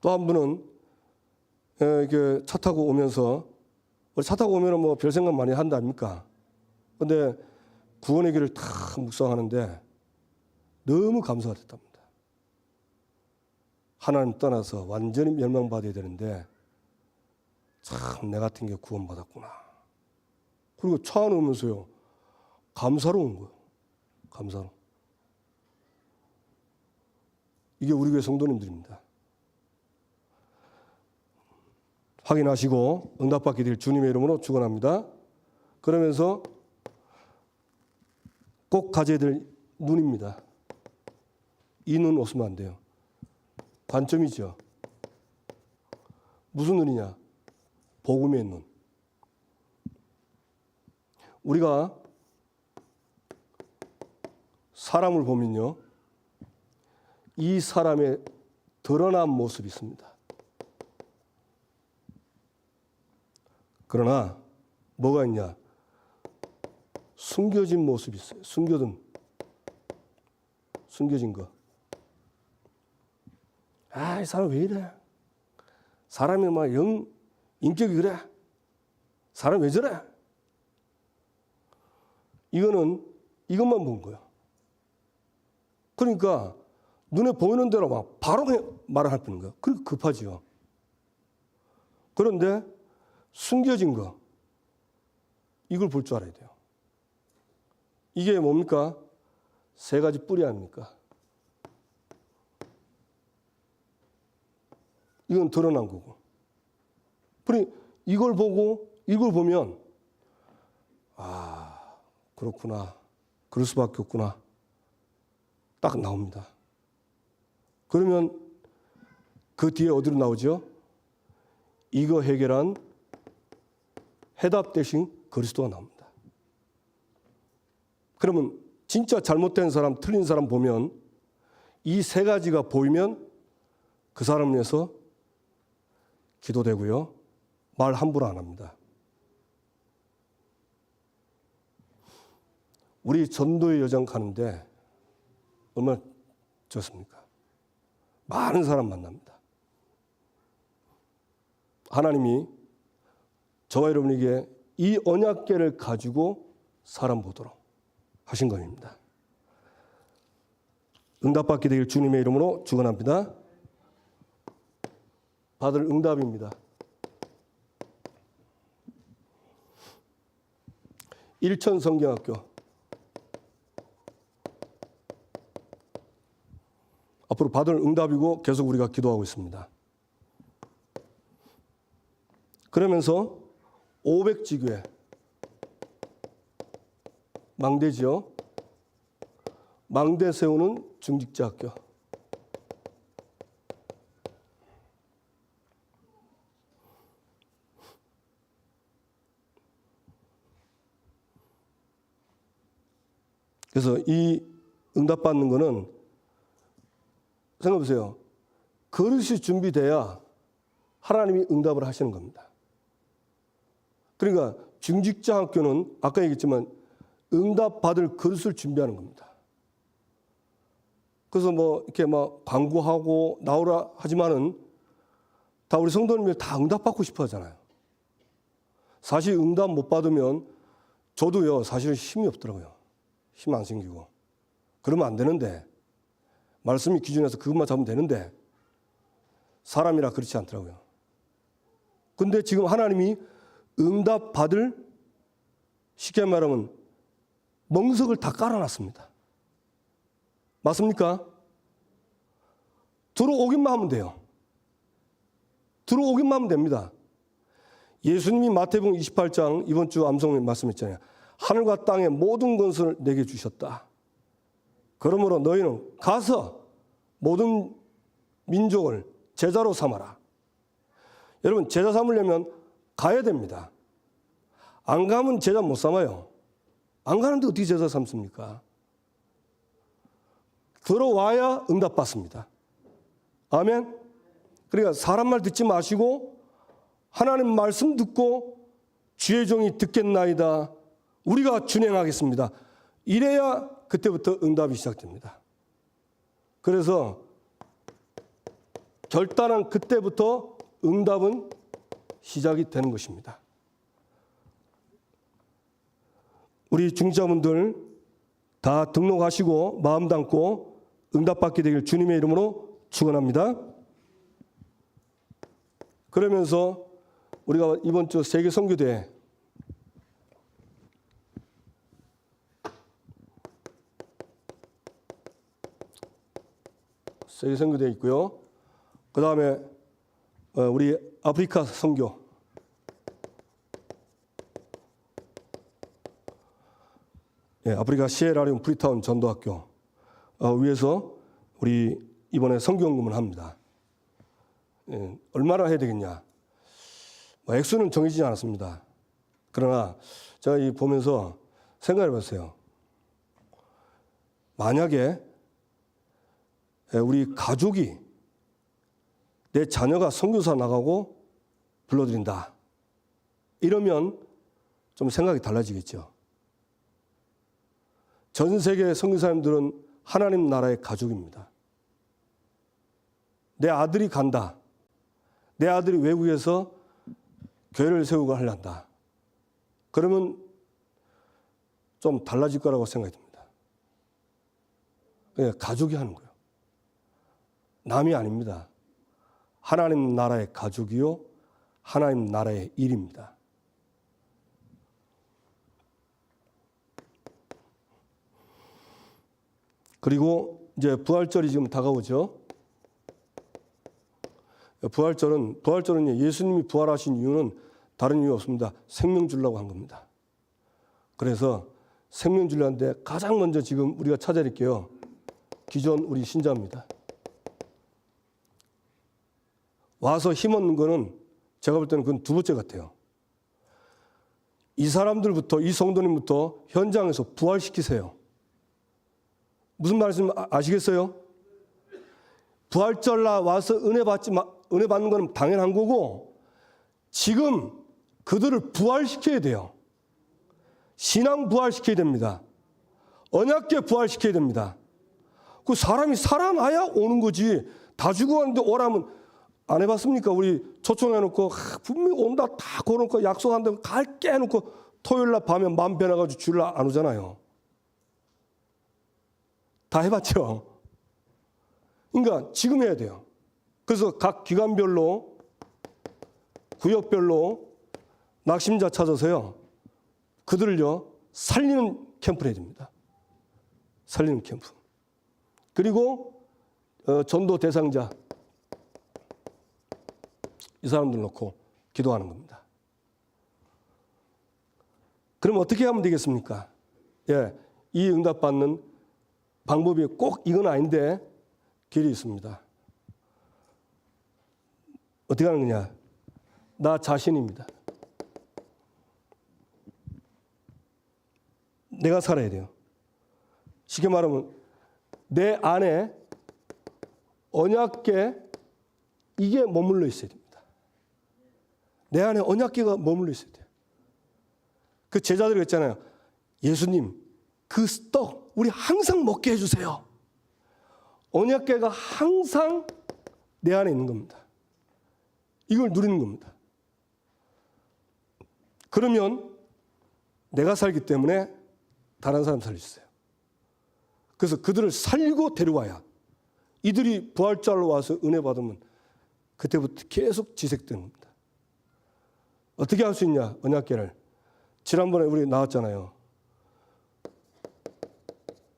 또 한 분은 이렇게 차 타고 오면서 차 타고 오면은 뭐 별 생각 많이 한다 아닙니까? 근데 구원의 길을 다 묵상하는데 너무 감사가 됐답니다. 하나님 떠나서 완전히 멸망받아야 되는데 참 내 같은 게 구원받았구나. 그리고 차 안에 오면서요. 감사로운 거예요. 감사로. 이게 우리 교회 성도님들입니다. 확인하시고 응답받게 될 주님의 이름으로 축원합니다. 그러면서 꼭 가져야 될 눈입니다. 이 눈 없으면 안 돼요. 관점이죠. 무슨 눈이냐? 복음의 눈. 우리가 사람을 보면요. 이 사람의 드러난 모습이 있습니다. 그러나 뭐가 있냐? 숨겨진 모습이 있어요. 숨겨진 거. 아, 이 사람 왜 이래? 사람이 막 인격이 그래? 사람 왜 저래? 이것만 본 거예요. 그러니까 눈에 보이는 대로 막 바로 말을 할 뿐인 거예요. 그렇게 급하지요. 그런데 숨겨진 거, 이걸 볼 줄 알아야 돼요. 이게 뭡니까? 세 가지 뿌리 아닙니까? 이건 드러난 거고. 이걸 보면, 아, 그렇구나. 그럴 수밖에 없구나. 딱 나옵니다. 그러면 그 뒤에 어디로 나오죠? 이거 해결한 해답 대신 그리스도가 나옵니다. 그러면 진짜 잘못된 사람, 틀린 사람 보면 이 세 가지가 보이면 그 사람을 위해서 기도되고요. 말 함부로 안 합니다. 우리 전도의 여정 가는데 얼마나 좋습니까? 많은 사람 만납니다. 하나님이 저와 여러분에게 이 언약궤를 가지고 사람 보도록 하신 것입니다. 응답받게 되길 주님의 이름으로 축원합니다. 받을 응답입니다. 1천성경학교 앞으로 받을 응답이고 계속 우리가 기도하고 있습니다. 그러면서 500지교회 망대지요. 망대 세우는 중직자학교. 그래서 이 응답받는 거는 생각해 보세요. 그릇이 준비돼야 하나님이 응답을 하시는 겁니다. 그러니까 중직자 학교는 아까 얘기했지만 응답받을 그릇을 준비하는 겁니다. 그래서 뭐 이렇게 막 광고하고 나오라 하지만은 다 우리 성도님들 다 응답받고 싶어 하잖아요. 사실 응답 못 받으면 저도요, 사실 힘이 없더라고요. 힘 안 생기고. 그러면 안 되는데, 말씀이 기준에서 그것만 잡으면 되는데, 사람이라 그렇지 않더라고요. 근데 지금 하나님이 응답 받을, 쉽게 말하면 멍석을 다 깔아놨습니다. 맞습니까? 들어오기만 하면 돼요. 들어오기만 하면 됩니다. 예수님이 마태복음 28장 이번 주 암송에 말씀했잖아요. 하늘과 땅의 모든 것을 내게 주셨다. 그러므로 너희는 가서 모든 민족을 제자로 삼아라. 여러분, 제자 삼으려면 가야 됩니다. 안 가면 제자 못 삼아요. 안 가는데 어떻게 제자 삼습니까? 들어와야 응답받습니다. 아멘? 그러니까 사람 말 듣지 마시고 하나님 말씀 듣고 주의 종이 듣겠나이다. 우리가 준행하겠습니다. 이래야 그때부터 응답이 시작됩니다. 그래서 결단한 그때부터 응답은 시작이 되는 것입니다. 우리 중직자분들 다 등록하시고 마음 담고 응답받게 되길 주님의 이름으로 축원합니다. 그러면서 우리가 이번 주 세계 선교대회 세계 선교대회 있고요. 그 다음에 우리 아프리카 선교 아프리카 시에라리온 프리타운 전도학교 위해서 우리 이번에 선교연금을 합니다. 얼마나 해야 되겠냐? 액수는 정해지지 않았습니다. 그러나 제가 이 보면서 생각해 봤어요. 만약에 우리 가족이 내 자녀가 선교사 나가고 불러드린다. 이러면 좀 생각이 달라지겠죠. 전 세계 선교사님들은 하나님 나라의 가족입니다. 내 아들이 간다. 내 아들이 외국에서 교회를 세우고 하려한다. 그러면 좀 달라질 거라고 생각이 듭니다. 그러니까 가족이 하는 거예요. 남이 아닙니다. 하나님 나라의 가족이요, 하나님 나라의 일입니다. 그리고 이제 부활절이 지금 다가오죠. 부활절은 예수님이 부활하신 이유는 다른 이유 없습니다. 생명 주려고 한 겁니다. 그래서 생명 주려는데 가장 먼저 지금 우리가 찾아야 될 게요, 기존 우리 신자입니다. 와서 힘 얻는 거는 제가 볼 때는 그건 두 번째 같아요. 이 사람들부터, 이 성도님부터 현장에서 부활시키세요. 무슨 말씀 아시겠어요? 부활절 날 와서 은혜 받는 건 당연한 거고, 지금 그들을 부활시켜야 돼요. 신앙 부활시켜야 됩니다. 언약궤 부활시켜야 됩니다. 그 사람이 살아나야 오는 거지. 다 죽어가는데 오라면 안 해봤습니까? 우리 초청해놓고 분명히 온다 다 걸어놓고 약속한다고 갈 깨놓고 토요일 날 밤에 마음 변해가지고 주일 날 안 오잖아요. 다 해봤죠. 그러니까 지금 해야 돼요. 그래서 각 기관별로, 구역별로 낙심자 찾아서요, 그들을요 살리는 캠프를 해야 됩니다. 살리는 캠프. 그리고 전도 대상자, 이 사람들 놓고 기도하는 겁니다. 그럼 어떻게 하면 되겠습니까? 예, 이 응답받는 방법이 꼭 이건 아닌데 길이 있습니다. 어떻게 하는 거냐? 나 자신입니다. 내가 살아야 돼요. 쉽게 말하면 내 안에 언약궤, 이게 머물러 있어야 됩니다. 내 안에 언약궤가 머물러 있어야 돼요. 그 제자들이 했잖아요. 예수님, 그 떡 우리 항상 먹게 해주세요. 언약궤가 항상 내 안에 있는 겁니다. 이걸 누리는 겁니다. 그러면 내가 살기 때문에 다른 사람 살릴 수 있어요. 그래서 그들을 살리고 데려와야, 이들이 부활절로 와서 은혜 받으면 그때부터 계속 지색되는 겁니다. 어떻게 할 수 있냐, 언약궤를. 지난번에 우리 나왔잖아요.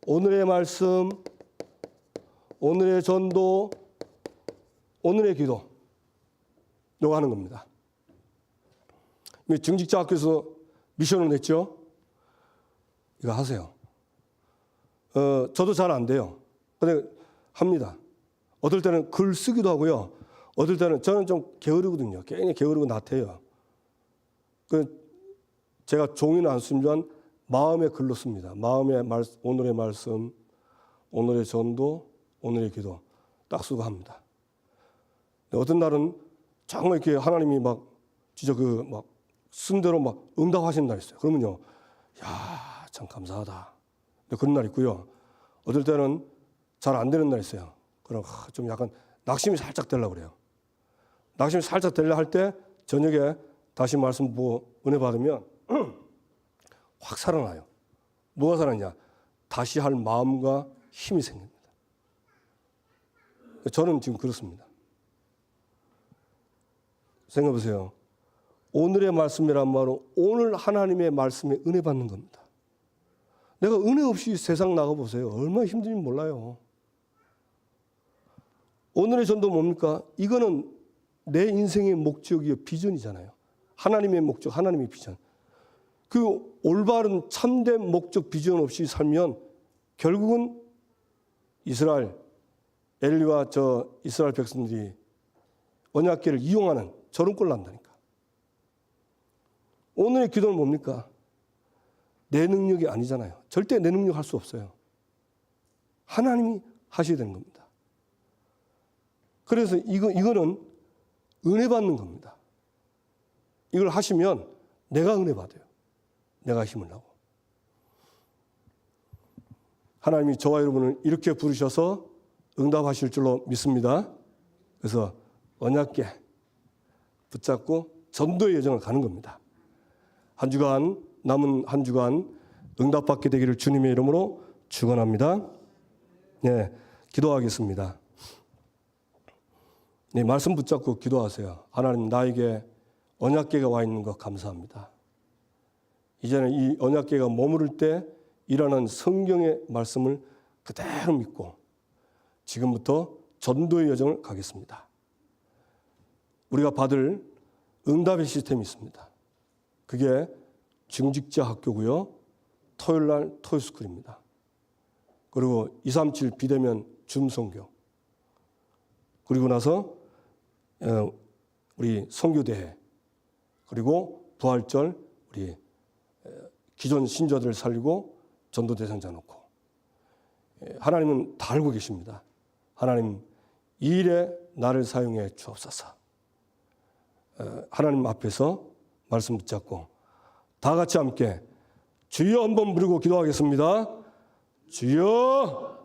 오늘의 말씀, 오늘의 전도, 오늘의 기도, 이거 하는 겁니다. 중직자 학교에서 미션을 냈죠. 이거 하세요. 저도 잘 안 돼요. 근데 합니다. 어떨 때는 글 쓰기도 하고요. 어떨 때는 저는 좀 게으르거든요. 괜히 게으르고 나태해요. 제가 종이는 안 쓰지만 마음의 글로 씁니다. 오늘의 말씀, 오늘의 전도, 오늘의 기도 딱 쓰고 합니다. 어떤 날은 정말 이렇게 하나님이 막 진짜 쓴 대로 막 응답하시는 날이 있어요. 그러면요, 야, 참 감사하다. 그런 날 있고요. 어떨 때는 잘 안 되는 날 있어요. 그럼 좀 약간 낙심이 살짝 되려고 그래요. 낙심이 살짝 되려 할 때 저녁에 다시 말씀 보고 은혜 받으면 확 살아나요. 뭐가 살아나냐? 다시 할 마음과 힘이 생깁니다. 저는 지금 그렇습니다. 생각해 보세요. 오늘의 말씀이란 말은 오늘 하나님의 말씀에 은혜 받는 겁니다. 내가 은혜 없이 세상 나가보세요. 얼마나 힘든지 몰라요. 오늘의 전도 뭡니까? 이거는 내 인생의 목적이요, 비전이잖아요. 하나님의 목적, 하나님의 비전. 그 올바른 참된 목적, 비전 없이 살면 결국은 엘리와 저 이스라엘 백성들이 언약궤를 이용하는 저런 꼴 난다니까. 오늘의 기도는 뭡니까? 내 능력이 아니잖아요. 절대 내 능력 할 수 없어요. 하나님이 하셔야 되는 겁니다. 그래서 이거는 은혜 받는 겁니다. 이걸 하시면 내가 은혜 받아요. 내가 힘을 나고. 하나님이 저와 여러분을 이렇게 부르셔서 응답하실 줄로 믿습니다. 그래서 언약궤 붙잡고 전도의 여정을 가는 겁니다. 남은 한 주간 응답받게 되기를 주님의 이름으로 축원합니다. 네, 기도하겠습니다. 네, 말씀 붙잡고 기도하세요. 하나님, 나에게 언약궤가 와 있는 것 감사합니다. 이제는 이 언약궤가 머무를 때 일어나는 성경의 말씀을 그대로 믿고 지금부터 전도의 여정을 가겠습니다. 우리가 받을 응답의 시스템이 있습니다. 그게 중직자 학교고요. 토요일 날 토요스쿨입니다. 그리고 237 비대면 줌선교. 그리고 나서 우리 선교대회. 그리고 부활절 우리 기존 신자들을 살리고 전도 대상자 놓고. 하나님은 다 알고 계십니다. 하나님 이 일에 나를 사용해 주옵소서. 하나님 앞에서 말씀 붙잡고 다 같이 함께 주여 한번 부르고 기도하겠습니다. 주여.